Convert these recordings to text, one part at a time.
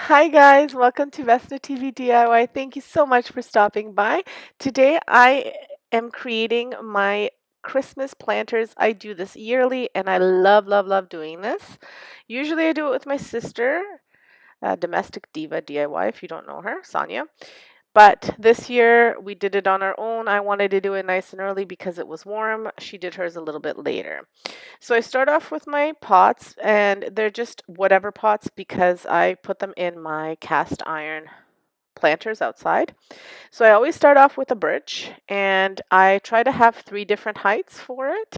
Hi guys, welcome to vesnasstv DIY. Thank you so much for stopping by. Today I am creating my Christmas planters. I do this yearly and I love doing this. Usually I do it with my sister, Domestic Diva DIY if you don't know her, Sonia. But this year we did it on our own. I wanted to do it nice and early because it was warm. She did hers a little bit later. So I start off with my pots, and they're just whatever pots because I put them in my cast iron planters outside. So I always start off with a birch, and I try to have 3 different heights for it.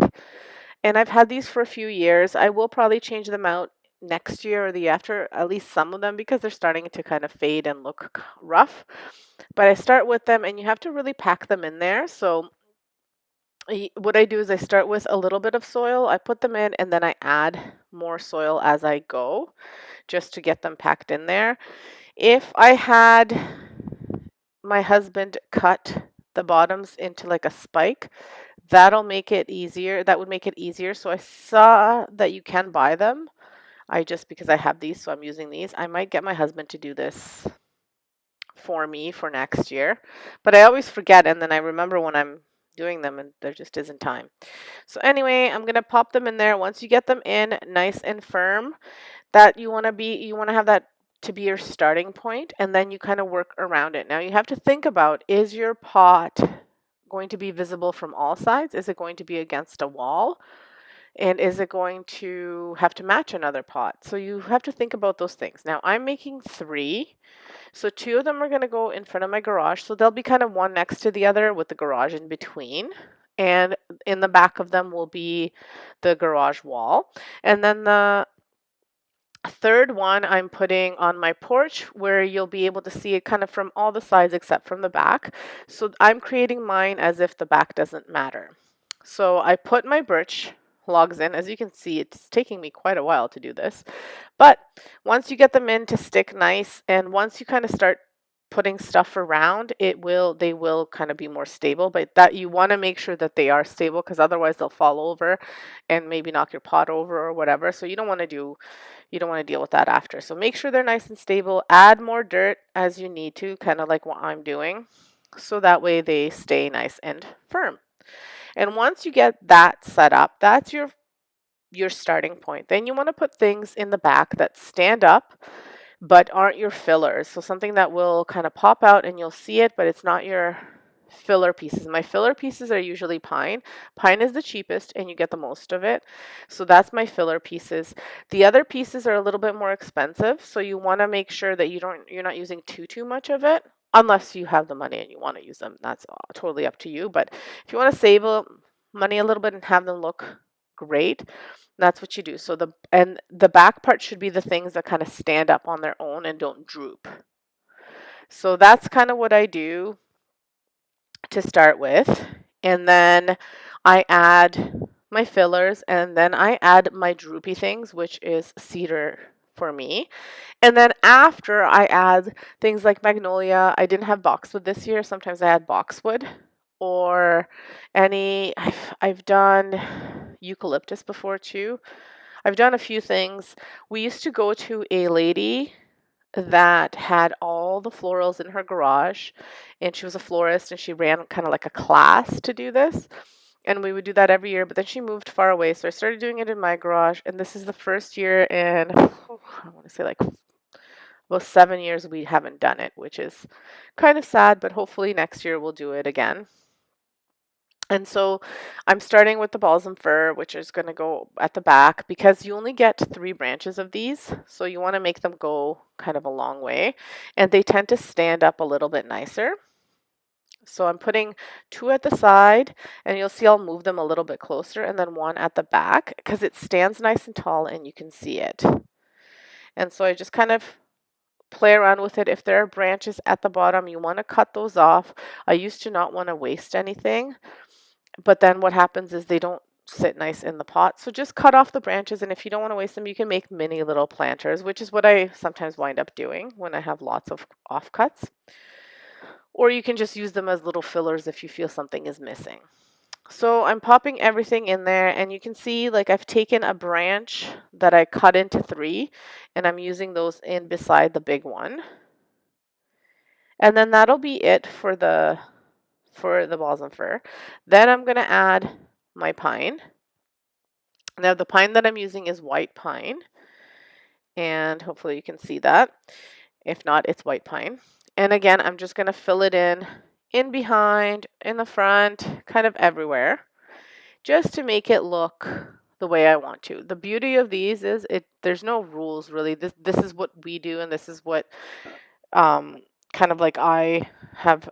And I've had these for a few years. I will probably change them out next year or the after, at least some of them, because they're starting to kind of fade and look rough. But I start with them, and you have to really pack them in there. So what I do is I start with a little bit of soil, I put them in, and then I add more soil as I go just to get them packed in there. If I had my husband cut the bottoms into like a spike, that'll make it easier. That would make it easier. So I saw that you can buy them. Because I have these, so I'm using these. I might get my husband to do this for me for next year, but I always forget, and then I remember when I'm doing them and there just isn't time. So anyway, I'm gonna pop them in there. Once you get them in nice and firm, that you want to have that to be your starting point, and then you kind of work around it. Now you have to think about, is your pot going to be visible from all sides? Is it going to be against a wall? And is it going to have to match another pot? So you have to think about those things. Now I'm making 3. So 2 of them are going to go in front of my garage. So they'll be kind of one next to the other with the garage in between. And in the back of them will be the garage wall. And then the third one I'm putting on my porch where you'll be able to see it kind of from all the sides except from the back. So I'm creating mine as if the back doesn't matter. So I put my birch logs in. As you can see, it's taking me quite a while to do this. But once you get them in to stick nice, and once you kind of start putting stuff around, they will kind of be more stable. But that you want to make sure that they are stable, because otherwise they'll fall over and maybe knock your pot over or whatever. So you don't want to deal with that after. So make sure they're nice and stable. Add more dirt as you need to, kind of like what I'm doing, so that way they stay nice and firm. And once you get that set up, that's your starting point. Then you want to put things in the back that stand up but aren't your fillers. So something that will kind of pop out and you'll see it, but it's not your filler pieces. My filler pieces are usually pine. Pine is the cheapest and you get the most of it. So that's my filler pieces. The other pieces are a little bit more expensive, so you want to make sure that you're not using too much of it, unless you have the money and you want to use them. That's totally up to you. But if you want to save money a little bit and have them look great, that's what you do. So the back part should be the things that kind of stand up on their own and don't droop. So that's kind of what I do to start with. And then I add my fillers, and then I add my droopy things, which is cedar for me. And then after I add things like magnolia. I didn't have boxwood this year. Sometimes I add boxwood, or I've done eucalyptus before too. I've done a few things. We used to go to a lady that had all the florals in her garage, and she was a florist, and she ran kind of like a class to do this. And we would do that every year, but then she moved far away, so I started doing it in my garage, and this is the first year in, I want to say like about 7 years we haven't done it, which is kind of sad, but hopefully next year we'll do it again. And so I'm starting with the balsam fir, which is going to go at the back, because you only get 3 branches of these. So you want to make them go kind of a long way, and they tend to stand up a little bit nicer. So I'm putting 2 at the side, and you'll see I'll move them a little bit closer, and then 1 at the back because it stands nice and tall and you can see it. And so I just kind of play around with it. If there are branches at the bottom, you want to cut those off. I used to not want to waste anything, but then what happens is they don't sit nice in the pot. So just cut off the branches, and if you don't want to waste them, you can make mini little planters, which is what I sometimes wind up doing when I have lots of offcuts. Or you can just use them as little fillers if you feel something is missing. So I'm popping everything in there, and you can see like I've taken a branch that I cut into 3, and I'm using those in beside the big one. And then that'll be it for the balsam fir. Then I'm going to add my pine. Now the pine that I'm using is white pine, and hopefully you can see that. If not, it's white pine. And again, I'm just going to fill it in behind, in the front, kind of everywhere, just to make it look the way I want to. The beauty of these is there's no rules really. This is what we do, and this is what um, kind of like I have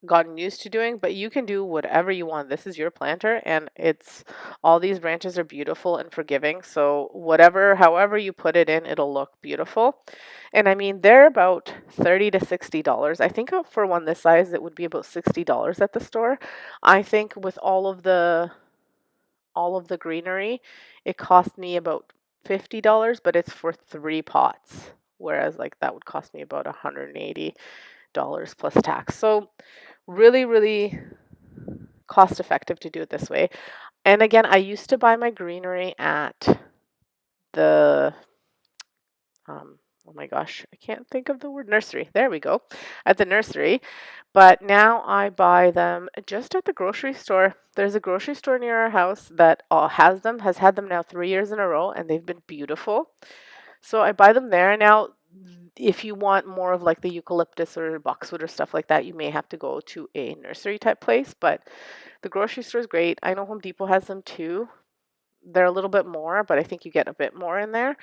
gotten used to doing, but you can do whatever you want. This is your planter, and it's all these branches are beautiful and forgiving. So whatever, however you put it in, it'll look beautiful. And I mean, they're about $30 to $60. I think for one this size, it would be about $60 at the store. I think with all of the greenery, it cost me about $50, but it's for 3 pots. Whereas like that would cost me about $180 plus tax. So really, really cost effective to do it this way. And again, I used to buy my greenery at the, oh my gosh, I can't think of the word, nursery. There we go, at the nursery. But now I buy them just at the grocery store. There's a grocery store near our house that has had them now 3 years in a row, and they've been beautiful. So I buy them there. Now, if you want more of like the eucalyptus or boxwood or stuff like that, you may have to go to a nursery type place, but the grocery store is great. I know Home Depot has them too. They're a little bit more, but I think you get a bit more in there.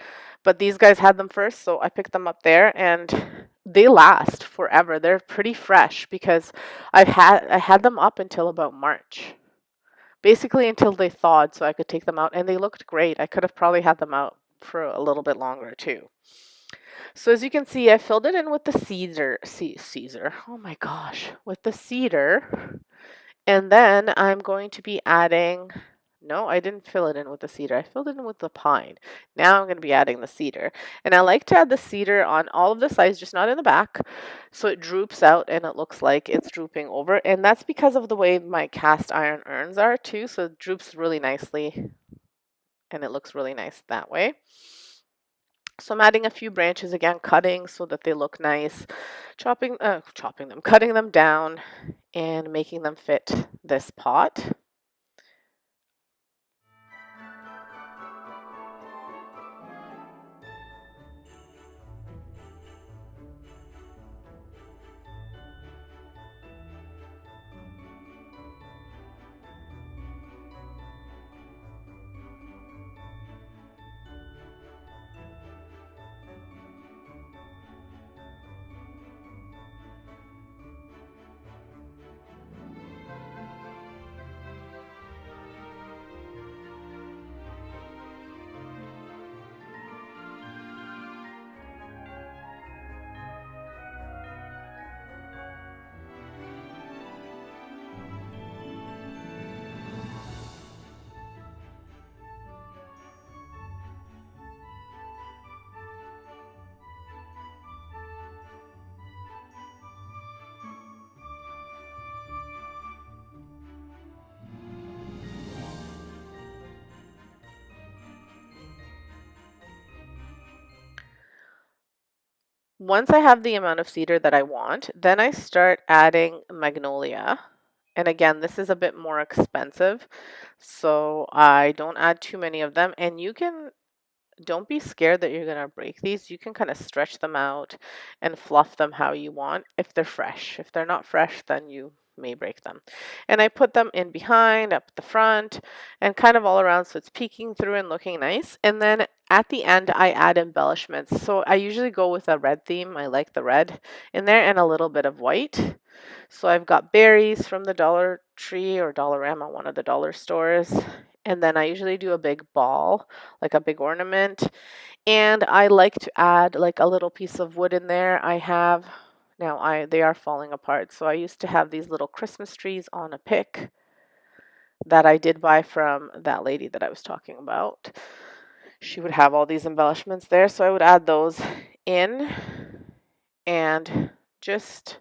But these guys had them first, so I picked them up there, and they last forever. They're pretty fresh because I had them up until about March. Basically until they thawed so I could take them out, and they looked great. I could have probably had them out for a little bit longer too. So as you can see, I filled it in with the cedar. Oh my gosh, with the cedar. And then I'm going to be adding, no, I didn't fill it in with the cedar. I filled it in with the pine. Now I'm going to be adding the cedar. And I like to add the cedar on all of the sides, just not in the back. So it droops out and it looks like it's drooping over. And that's because of the way my cast iron urns are too. So it droops really nicely and it looks really nice that way. So I'm adding a few branches again, cutting so that they look nice, cutting them down and making them fit this pot. Once I have the amount of cedar that I want, then I start adding magnolia. And again, this is a bit more expensive, so I don't add too many of them. And don't be scared that you're going to break these. You can kind of stretch them out and fluff them how you want if they're fresh. If they're not fresh, then you may break them. And I put them in behind, up the front, and kind of all around so it's peeking through and looking nice. And then at the end, I add embellishments. So I usually go with a red theme. I like the red in there and a little bit of white. So I've got berries from the Dollar Tree or Dollarama, one of the dollar stores. And then I usually do a big ball, like a big ornament. And I like to add like a little piece of wood in there. They are falling apart. So I used to have these little Christmas trees on a pick that I did buy from that lady that I was talking about. She would have all these embellishments there. So I would add those in and just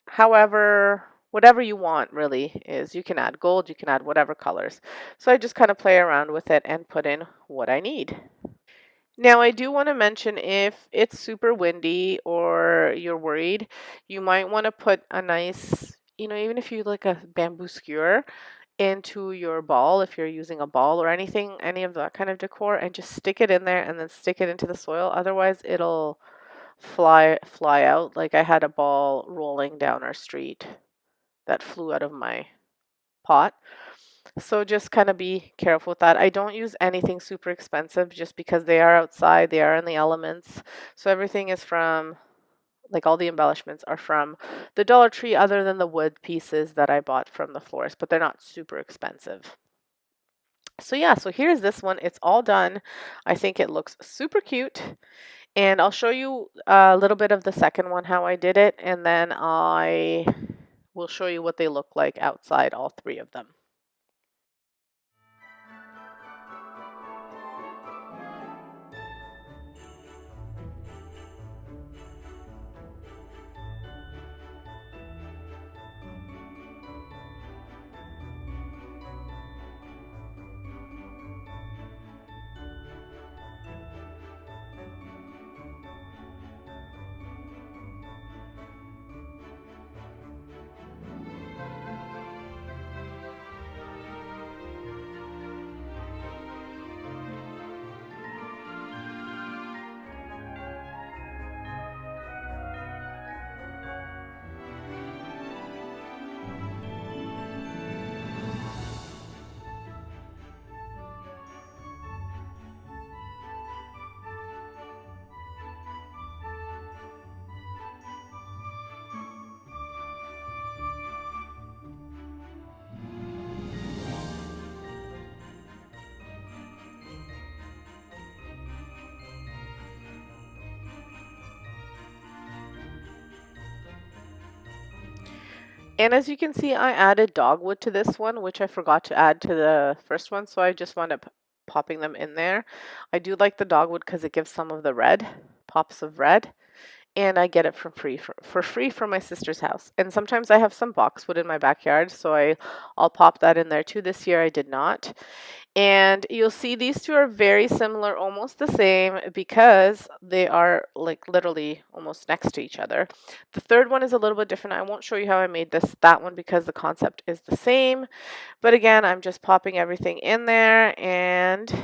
however whatever you want really is. You can add gold, you can add whatever colors. So I just kind of play around with it and put in what I need. Now, I do want to mention if it's super windy or you're worried, you might want to put a nice, even if you like a bamboo skewer into your ball, if you're using a ball or anything, any of that kind of decor, and just stick it in there and then stick it into the soil. Otherwise, it'll fly out. Like I had a ball rolling down our street that flew out of my pot. So just kind of be careful with that. I don't use anything super expensive just because they are outside, they are in the elements. So everything is from, like all the embellishments are from the Dollar Tree other than the wood pieces that I bought from the florist, but they're not super expensive. So yeah, so here's this one. It's all done. I think it looks super cute. And I'll show you a little bit of the second one, how I did it, and then I will show you what they look like outside, all three of them. And as you can see, I added dogwood to this one, which I forgot to add to the first one, so I just wound up popping them in there. I do like the dogwood because it gives some of the red, pops of red, and I get it for free from my sister's house. And sometimes I have some boxwood in my backyard, so I'll pop that in there too. This year I did not. And you'll see these two are very similar, almost the same, because they are like literally almost next to each other. The third one is a little bit different. I won't show you how I made that one because the concept is the same. But again, I'm just popping everything in there and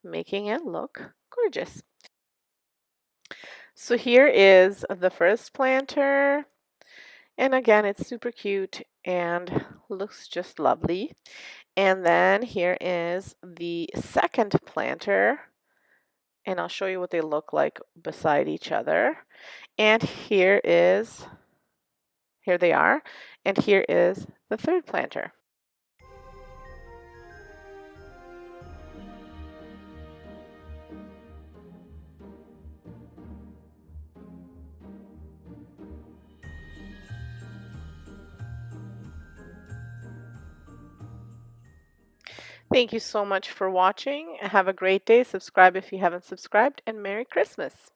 making it look gorgeous. So here is the first planter. And again, it's super cute and looks just lovely. And then here is the second planter, and I'll show you what they look like beside each other. And here they are, and here is the third planter. Thank you so much for watching. Have a great day. Subscribe if you haven't subscribed, and Merry Christmas.